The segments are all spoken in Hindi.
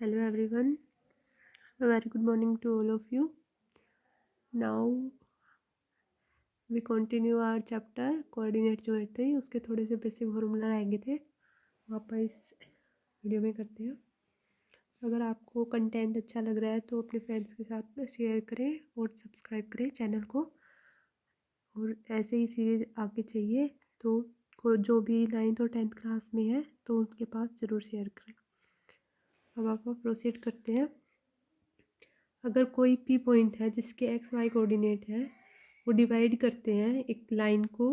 Hello everyone, a very good morning to all of you. Now we continue our chapter coordinate geometry. उसके थोड़े से बेसिक फॉर्मूला रहेंगे थे वो आप इस वीडियो में करते हैं। अगर आपको कंटेंट अच्छा लग रहा है तो अपने फ्रेंड्स के साथ शेयर करें और सब्सक्राइब करें चैनल को। और ऐसे ही सीरीज़ आगे चाहिए तो जो भी 9th और 10th क्लास में है तो उनके पास ज़रूर शेयर करें। अब आप प्रोसीड करते हैं। अगर कोई पी पॉइंट है जिसके एक्स वाई कोऑर्डिनेट है वो डिवाइड करते हैं एक लाइन को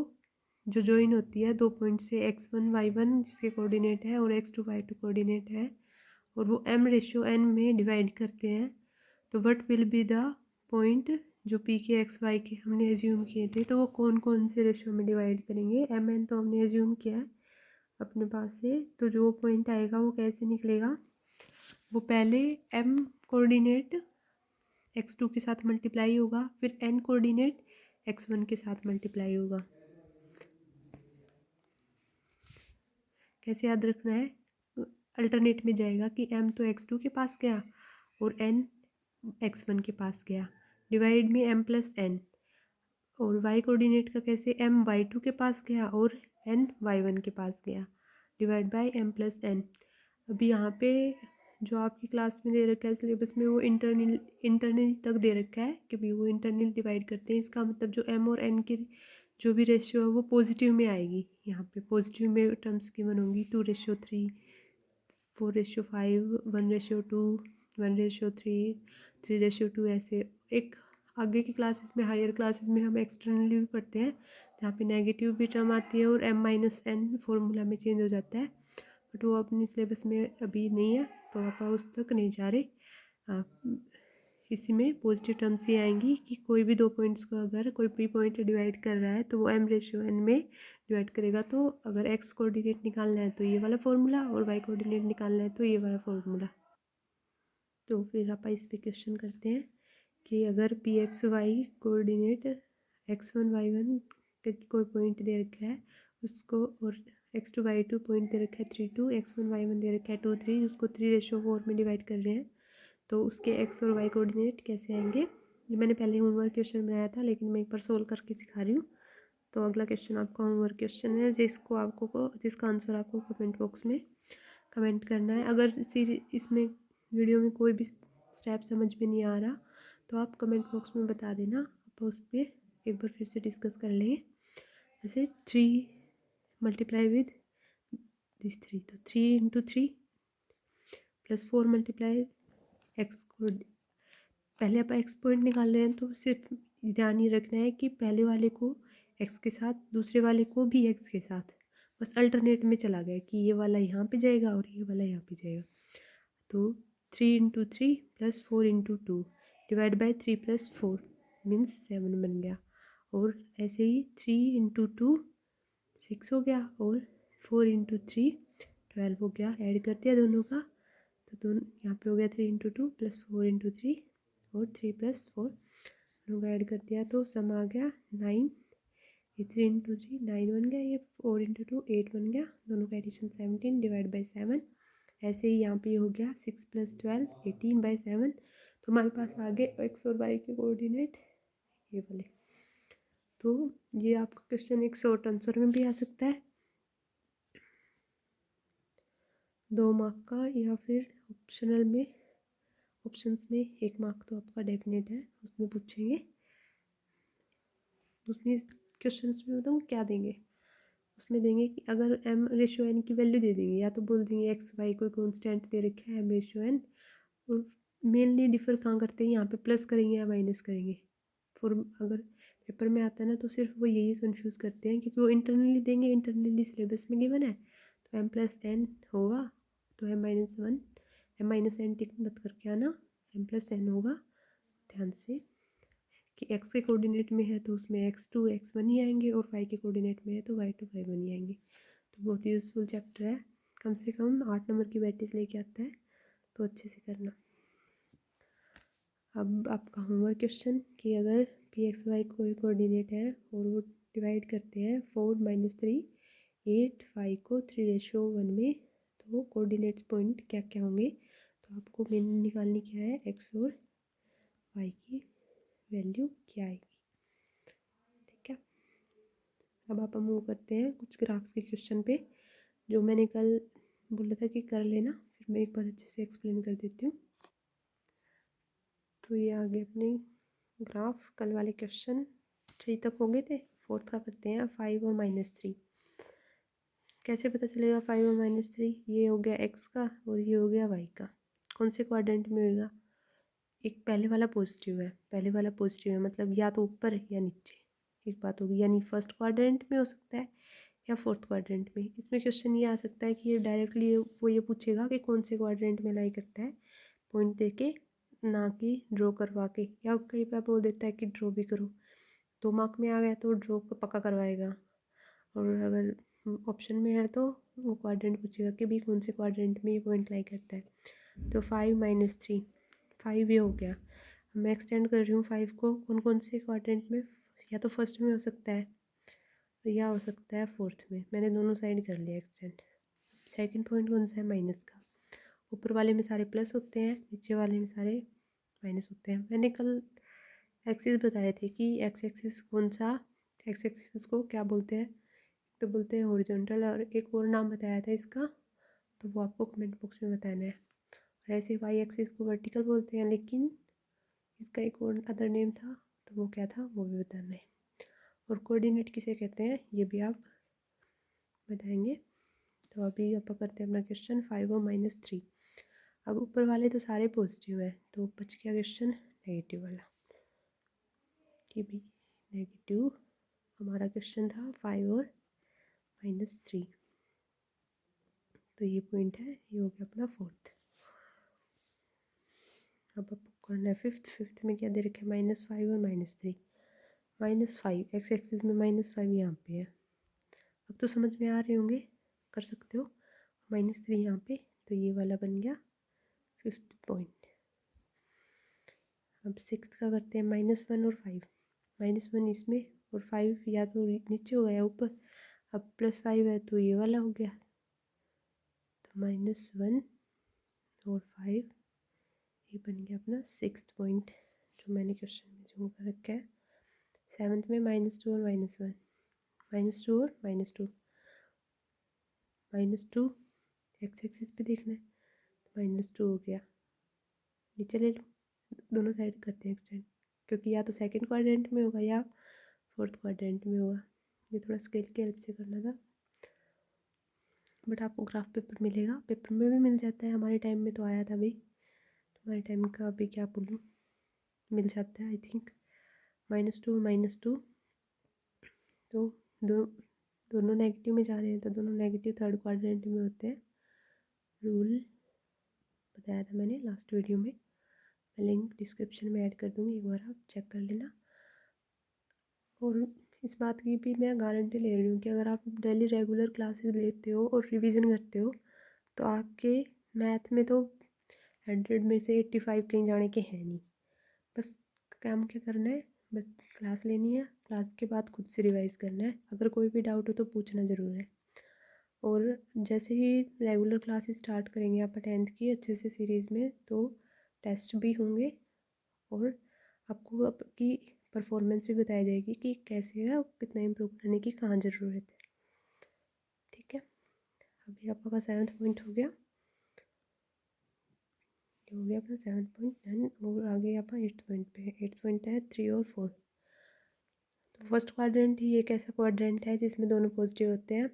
जो जॉइन होती है दो पॉइंट से x1 y1 जिसके कोऑर्डिनेट है और x2 y2 कोऑर्डिनेट है और वो m/n में डिवाइड करते हैं तो what will be the point जो p के x y के हमने एज्यूम किए थे तो वो कौन कौन से रेशियो में डिवाइड करेंगे। mn तो हमने एज्यूम किया है अपने पास से तो जो पॉइंट आएगा वो कैसे निकलेगा। वो पहले m कोऑर्डिनेट x2 के साथ मल्टीप्लाई होगा फिर n कोऑर्डिनेट x1 के साथ मल्टीप्लाई होगा। कैसे याद रखना है, अल्टरनेट में जाएगा कि m तो x2 के पास गया और n x1 के पास गया डिवाइड में m प्लस n और y कोऑर्डिनेट का कैसे m y2 के पास गया और n y1 के पास गया divide by m plus n। अभी यहाँ पे जो आपकी क्लास में दे रखा है सिलेबस में वो इंटरनल तक दे रखा है कि भी वो इंटरनल डिवाइड करते हैं। इसका मतलब जो m और n की जो भी रेशियो है वो पॉजिटिव में आएगी। यहाँ पे पॉजिटिव में टर्म्स गिवन होंगी 2:3, 4:5, 1:2, 1:3, 3:2 ऐसे। एक आगे की क्लासेस में हायर क्लासेस में हम एक्सटर्नली भी पढ़ते हैं जहाँ पे नेगेटिव भी टर्म आती है और m-n फॉर्मूला में चेंज हो जाता है बट वो अपनी सिलेबस में अभी नहीं है तो आप उस तक नहीं जा रहे। इसी में पॉजिटिव टर्म्स ये आएंगी कि कोई भी दो पॉइंट्स को अगर कोई पी पॉइंट डिवाइड कर रहा है तो वो m/n में डिवाइड करेगा। तो अगर x कोऑर्डिनेट निकालना है तो ये वाला फॉर्मूला और y कोऑर्डिनेट निकालना है तो ये वाला फॉर्मूला। तो फिर आप इस पे क्वेश्चन करते हैं कि अगर P x Y coordinate x1 y1 के कोई पॉइंट दे रखा है उसको और x2 y2 पॉइंट दे रखा है 3 2, x1 y1 दे रखा है 2 3 उसको 3:4 में डिवाइड कर रहे हैं तो उसके x और y कोऑर्डिनेट कैसे आएंगे। ये मैंने पहले होमवर्क क्वेश्चन बनाया था लेकिन मैं एक बार सोल्व करके सिखा रही हूँ। तो अगला क्वेश्चन आपका होमवर्क क्वेश्चन है जिसका आंसर आपको कमेंट बॉक्स में कमेंट करना है। अगर इसमें वीडियो में कोई भी स्टेप समझ में नहीं आ रहा तो आप कमेंट बॉक्स में बता देना, आप उस पर एक बार फिर से डिस्कस कर लेंगे। जैसे 3 मल्टीप्लाई विद दिस 3 तो 3 × 3 + 4 मल्टीप्लाई एक्स को पहले आप एक्स पॉइंट निकाल रहे हैं तो सिर्फ ध्यान ये रखना है कि पहले वाले को एक्स के साथ दूसरे वाले को भी एक्स के साथ बस अल्टरनेट में चला गया कि ये वाला यहाँ पे जाएगा और ये वाला यहाँ पे जाएगा। तो 3 × 3 + 4 × 2 डिवाइड बाय 3 + 4 मीन्स 7 बन गया। और ऐसे ही 3 × 2 6 हो गया और 4 × 3 12 हो गया। ऐड कर दिया दोनों का तो दोनों यहाँ पे हो गया 3 × 2 + 4 × 3 और 3 + 4 दोनों का ऐड कर दिया तो सम आ गया 9। ये 3 × 3 9 बन गया, ये 4 × 2 8 बन गया, दोनों का एडिशन 17 डिवाइड बाई 7। ऐसे ही यहाँ पे हो गया 6 + 12 18/7। तो हमारे पास आ गए एक्स और वाई के कोऑर्डिनेट ये वाले। तो ये आपका क्वेश्चन एक शॉर्ट आंसर में भी आ सकता है 2 मार्क का या फिर ऑप्शनल में ऑप्शंस में 1 मार्क तो आपका डेफिनेट है उसमें पूछेंगे। उसमें क्वेश्चंस में बताऊँ क्या देंगे, उसमें देंगे कि अगर m/n की वैल्यू दे देंगे या तो बोल देंगे एक्स वाई कोई कॉन्स्टेंट दे रखा है m/n और मेनली डिफर कहाँ करते हैं यहाँ पे प्लस करेंगे या माइनस करेंगे। अगर पेपर में आता है ना तो सिर्फ वो यही कंफ्यूज करते हैं क्योंकि वो इंटरनली देंगे, इंटरनली सिलेबस में गिवन है तो m+n होगा तो m-1 m-n टिक मत करके आना m+n होगा। ध्यान से कि x के कोऑर्डिनेट में है तो उसमें x2 x1 ही आएंगे और y के कोऑर्डिनेट में है तो y2 y1 ही आएंगे। तो बहुत ही यूज़फुल चैप्टर है, कम से कम 8 नंबर की बैटिस लेके आता है तो अच्छे से करना। अब आपका होमवर्क क्वेश्चन कि अगर पी एक्स वाई कोई कोऑर्डिनेट है और वो डिवाइड करते हैं 4 - 3 8 5 को 3:1 में तो कोऑर्डिनेट्स पॉइंट क्या क्या होंगे। तो आपको मेन निकालनी क्या है, एक्स और वाई की वैल्यू क्या आएगी। ठीक है, अब आप मूव करते हैं कुछ ग्राफ्स के क्वेश्चन पे, जो मैंने कल बोला था कि कर लेना, फिर मैं एक बार अच्छे से एक्सप्लेन कर देती हूँ। तो ये आगे अपने ग्राफ, कल वाले क्वेश्चन 3 तक हो गए थे, 4th का करते हैं, 5 और -3। कैसे पता चलेगा 5 और -3, ये हो गया x का और ये हो गया y का, कौन से क्वाड्रेंट में होगा। एक पहले वाला पॉजिटिव है, पहले वाला पॉजिटिव है मतलब या तो ऊपर या नीचे, एक बात होगी, यानी फर्स्ट क्वाड्रेंट में हो सकता है या 4th क्वाड्रेंट में। इसमें क्वेश्चन ये आ सकता है कि ये डायरेक्टली वो ये पूछेगा कि कौन से क्वाड्रेंट में लाई करता है, पॉइंट दे के, ना कि ड्रॉ करवा के, या कई बार बोल देता है कि ड्रॉ भी करो। 2 मार्क में आ गया तो ड्रॉ पक्का करवाएगा, और अगर ऑप्शन में है तो वो क्वाड्रेंट पूछेगा कि भी कौन से क्वाड्रेंट में ये पॉइंट लाई करता है। तो 5 -3, 5 ये हो गया। मैं एक्सटेंड कर रही हूँ 5 को कौन कौन से क्वाड्रेंट में, या तो फर्स्ट में हो सकता है या हो सकता है 4th में, मैंने दोनों साइड कर लिया एक्सटेंड। सेकंड पॉइंट कौन सा है, माइनस का, ऊपर वाले में सारे प्लस होते हैं, नीचे वाले में सारे माइनस होते हैं। मैंने कल एक्सिस बताए थे कि एक्स एक्सिस कौन सा, एक्स एक्सिस को क्या बोलते हैं, तो बोलते हैं हॉरिजॉन्टल, और एक और नाम बताया था इसका, तो वो आपको कमेंट बॉक्स में बताना है। और ऐसे वाई एक्सिस को वर्टिकल बोलते हैं, लेकिन इसका एक और अदर नेम था, तो वो क्या था वो भी बताना है। और कोऑर्डिनेट किसे कहते हैं ये भी आप बताएंगे। तो अभी आप करते हैं अपना क्वेश्चन 5 और -3। अब ऊपर वाले तो सारे पॉजिटिव है, तो बच गया क्वेश्चन नेगेटिव वाला, कि भी नेगेटिव हमारा क्वेश्चन था 5 और -3। तो ये पॉइंट है, ये हो गया अपना 4th। अब आपको करना है 5th में क्या दे रखे, -5 और -3। -5 एक्स एक्सिस में, -5 यहाँ पे है, अब तो समझ में आ रहे होंगे, कर सकते हो। -3 यहाँ पे, तो ये वाला बन गया 5th पॉइंट। अब 6th का करते हैं, -1 और 5, -1 इसमें और 5 या तो नीचे हो गया ऊपर, अब +5 है तो ये वाला हो गया, तो -1 और 5, ये बन गया अपना 6th पॉइंट, जो मैंने क्वेश्चन में जूम कर रखा है। 7th में -2 और -1, -2 और -2, -2 एक्स एक्सिस पे देखना है, -2 हो गया, नीचे ले लो, दोनों साइड करते हैं एक्सटेंड, क्योंकि या तो सेकंड क्वाड्रेंट में होगा या 4th क्वाड्रेंट में होगा। ये थोड़ा स्केल के हेल्प से करना था, बट आपको ग्राफ पेपर मिलेगा, पेपर में भी मिल जाता है, हमारे टाइम में तो आया था भाई, हमारे टाइम का अभी क्या बोलूँ, मिल जाता है आई थिंक। -2 -2, तो दोनों नेगेटिव में जा रहे हैं, तो दोनों नेगेटिव 3rd क्वाड्रेंट में होते हैं। रूल बताया था मैंने लास्ट वीडियो में, मैं लिंक डिस्क्रिप्शन में ऐड कर दूँगी, एक बार आप चेक कर लेना। और इस बात की भी मैं गारंटी ले रही हूँ कि अगर आप डेली रेगुलर क्लासेस लेते हो और रिवीजन करते हो, तो आपके मैथ में तो 100 में से 85 कहीं जाने के हैं नहीं। बस काम क्या करना है, बस क्लास लेनी है, क्लास के बाद खुद से रिवाइज़ करना है, अगर कोई भी डाउट हो तो पूछना ज़रूर है। और जैसे ही रेगुलर क्लासेस स्टार्ट करेंगे आप 10th की अच्छे से सीरीज़ में, तो टेस्ट भी होंगे और आपको आपकी परफॉर्मेंस भी बताई जाएगी कि कैसे है और कितना इम्प्रूव करने की कहाँ ज़रूरत है। ठीक है, अभी आपका 7th पॉइंट हो गया, ये हो गया अपना 7th पॉइंट। देन और आगे आप 8th पॉइंट पे, 8th पॉइंट है 3 और 4। तो फर्स्ट क्वाड्रेंट ही एक ऐसा क्वाड्रेंट है जिसमें दोनों पॉजिटिव होते हैं,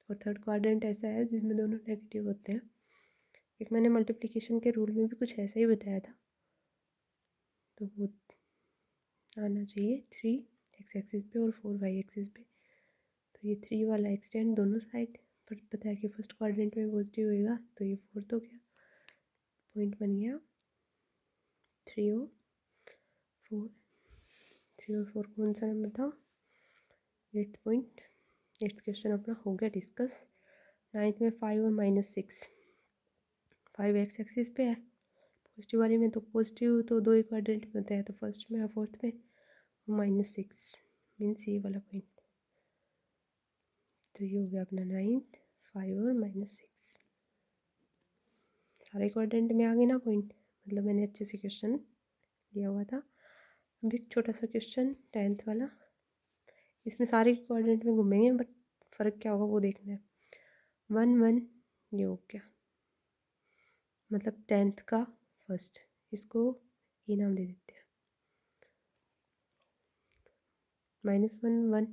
और 3rd क्वाड्रेंट ऐसा है जिसमें दोनों नेगेटिव होते हैं। एक मैंने मल्टीप्लिकेशन के रूल में भी कुछ ऐसा ही बताया था, तो वो आना चाहिए 3 एक्स एक्सिस पे और 4 वाई एक्सिस पे। तो ये 3 वाला एक्सटेंड दोनों साइड, पर पता है कि फर्स्ट क्वाड्रेंट में पॉजिटिव होएगा, तो ये 4th हो गया, पॉइंट बन गया 3 और 4। 3 और 4 कौन सा नंबर था, 8th पॉइंट। 8th क्वेश्चन अपना हो गया डिस्कस। 9th में 5 और -6, 5 एक्स एक्सिस पे है, पॉजिटिव वाले में तो पॉजिटिव तो 2 ही क्वाड्रेंट में होता है, तो फर्स्ट में या 4th में, -6 मीन्स ये वाला पॉइंट। तो ये हो गया अपना 9th, 5 और -6, सारे क्वाड्रेंट में आ गए ना पॉइंट, मतलब मैंने अच्छे से क्वेश्चन लिया हुआ था। अब एक छोटा सा क्वेश्चन 10th वाला, इसमें सारे क्वाड्रेंट में घूमेंगे बट फ़र्क क्या होगा वो देखना है। 1 1 ये हो गया, मतलब 10th का फर्स्ट, इसको ये नाम दे देते हैं -1 1।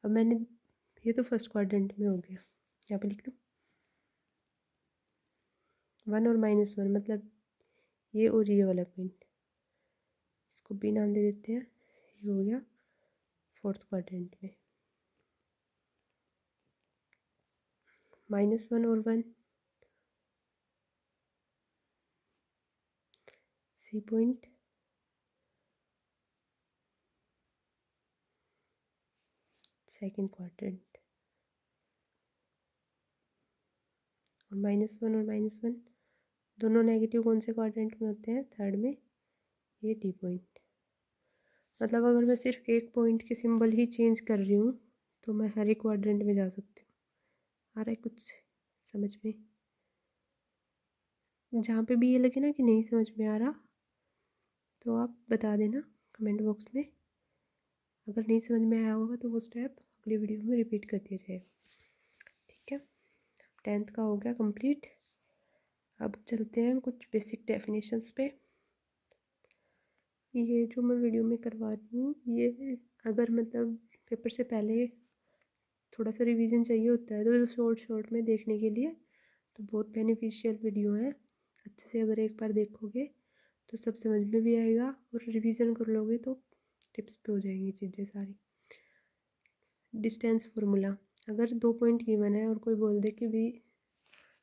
अब मैंने ये तो फर्स्ट क्वाड्रेंट में हो गया, यहाँ पे लिख दूँ 1 और -1, मतलब ये और ये वाला पॉइंट, इसको भी नाम दे देते हैं। ये हो गया फोर्थ क्वाड्रेंट में, -1 और 1 सी पॉइंट, सेकंड क्वाड्रेंट, और -1 और -1 दोनों नेगेटिव कौन से क्वाड्रेंट में होते हैं, थर्ड में, ये डी पॉइंट। मतलब अगर मैं सिर्फ एक पॉइंट के सिंबल ही चेंज कर रही हूँ तो मैं हर एक क्वाड्रेंट में जा सकती हूँ। आ रहा है कुछ समझ में? जहाँ पे भी ये लगे ना कि नहीं समझ में आ रहा तो आप बता देना कमेंट बॉक्स में। अगर नहीं समझ में आया होगा तो वो स्टेप अगली वीडियो में रिपीट कर दिया जाएगा। ठीक है, 10th का हो गया कंप्लीट। अब चलते हैं कुछ बेसिक डेफिनेशंस पे। ये जो मैं वीडियो में करवा रही हूँ, ये अगर मतलब पेपर से पहले थोड़ा सा रिवीजन चाहिए होता है तो शॉर्ट शॉर्ट में देखने के लिए तो बहुत बेनिफिशियल वीडियो है। अच्छे से अगर एक बार देखोगे तो सब समझ में भी आएगा, और रिवीजन कर लोगे तो टिप्स पे हो जाएंगी चीज़ें सारी। डिस्टेंस फार्मूला, अगर 2 पॉइंट गिवन है और कोई बोल दे कि भाई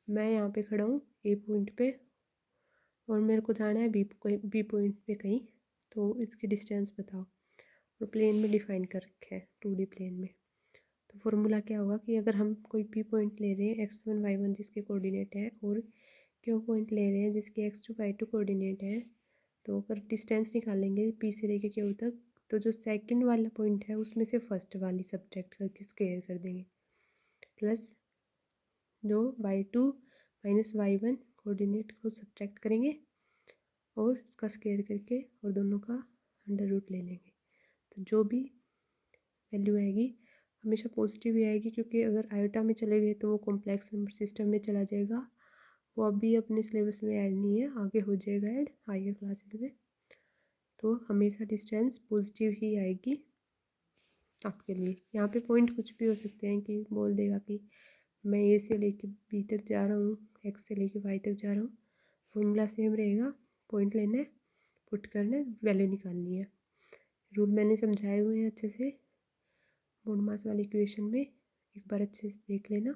मैं यहाँ पे खड़ा हूँ ए पॉइंट पे और मेरे को जाना है बी पॉइंट पे कहीं, तो इसकी डिस्टेंस बताओ, और प्लेन में डिफाइन कर रखा है 2D प्लेन में। तो फॉर्मूला क्या होगा कि अगर हम कोई पी पॉइंट ले रहे हैं x1 y1 जिसके कोऑर्डिनेट है, और क्यू पॉइंट ले रहे हैं जिसके x2 y2 कोऑर्डिनेट है, तो अगर डिस्टेंस निकालेंगे पी से लेके क्यू तक, तो जो सेकंड वाला पॉइंट है उसमें से फर्स्ट वाली सब्ट्रैक्ट करके स्क्वायर कर देंगे, प्लस जो y2 माइनस y1 कोऑर्डिनेट को सब्ट्रैक्ट करेंगे और इसका स्क्वायर करके और दोनों का अंडर रूट ले लेंगे। तो जो भी वैल्यू आएगी हमेशा पॉजिटिव ही आएगी, क्योंकि अगर आयोटा में चले गए तो वो कॉम्प्लेक्स नंबर सिस्टम में चला जाएगा। वो अभी अपने सिलेबस में ऐड नहीं है, आगे हो जाएगा ऐड हायर क्लासेस में। तो हमेशा डिस्टेंस पॉजिटिव ही आएगी आपके लिए। यहाँ पे पॉइंट कुछ भी हो सकते हैं कि बोल देगा कि मैं ए से लेके बी तक जा रहा हूँ, एक्स से लेके वाई तक जा रहा हूँ, फॉर्मूला सेम रहेगा, पॉइंट लेना है, पुट करना है, वैल्यू निकालनी है। रूल मैंने समझाए हुए हैं अच्छे से बोर्ड मास वाली इक्वेशन में, एक बार अच्छे से देख लेना।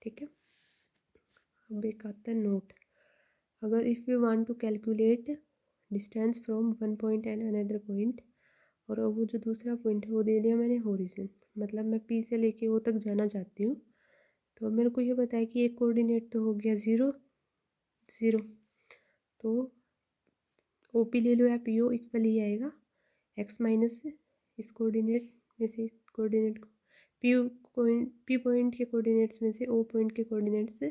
ठीक है, अब एक आता है नोट। अगर if you want to calculate distance from one point and another point, और वो जो दूसरा पॉइंट है वो दे दिया मैंने हॉरिजन, मतलब मैं पी से लेके वो तक जाना चाहती हूँ। तो मेरे को ये बताया कि एक कोऑर्डिनेट तो हो गया 0 0, तो ओ पी ले लो या पी ओ इक्वल ही आएगा एक्स माइनस इस कोऑर्डिनेट में से इस कोऑर्डिनेट को, पी पॉइंट के कोऑर्डिनेट्स में से ओ पॉइंट के कोऑर्डिनेट्स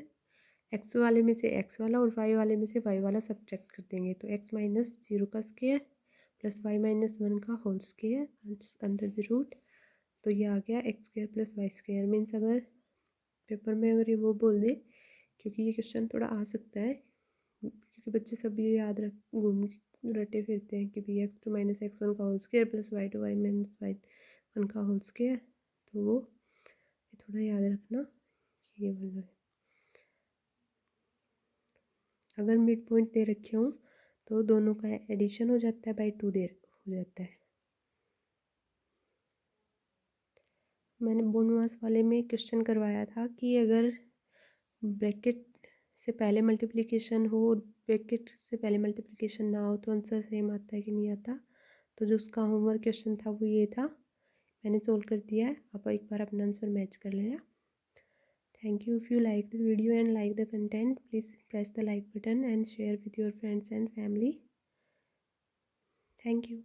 एक्स वाले में से एक्स वाला और वाई वाले में से वाई वाला सब्ट्रैक्ट कर देंगे। तो एक्स माइनस 0 का स्क्वायर प्लस वाई माइनस 1 का whole square under the root, तो ये आ गया X square plus Y square. Means अगर पेपर में अगर ये वो बोल दे, क्योंकि ये क्वेश्चन थोड़ा आ सकता है क्योंकि बच्चे सब ये याद रटे फिरते हैं कि बी x2 माइनस x1 का whole square plus y2 Y minus y1 का होल स्क्वायर, तो वो ये थोड़ा याद रखना कि ये वाला है। अगर मिड पॉइंट दे रखे हों तो दोनों का एडिशन हो जाता है, बाई 2 दे हो जाता है। मैंने बोनवास वाले में क्वेश्चन करवाया था कि अगर ब्रैकेट से पहले मल्टीप्लिकेशन हो और ब्रैकेट से पहले मल्टीप्लिकेशन ना हो तो आंसर सेम आता है कि नहीं आता। तो जो उसका होमवर्क क्वेश्चन था वो ये था, मैंने सोल्व कर दिया है, आप एक बार अपना आंसर मैच कर लेना। Thank you. If you like the video and like the content, please press the like button and share with your friends and family. Thank you.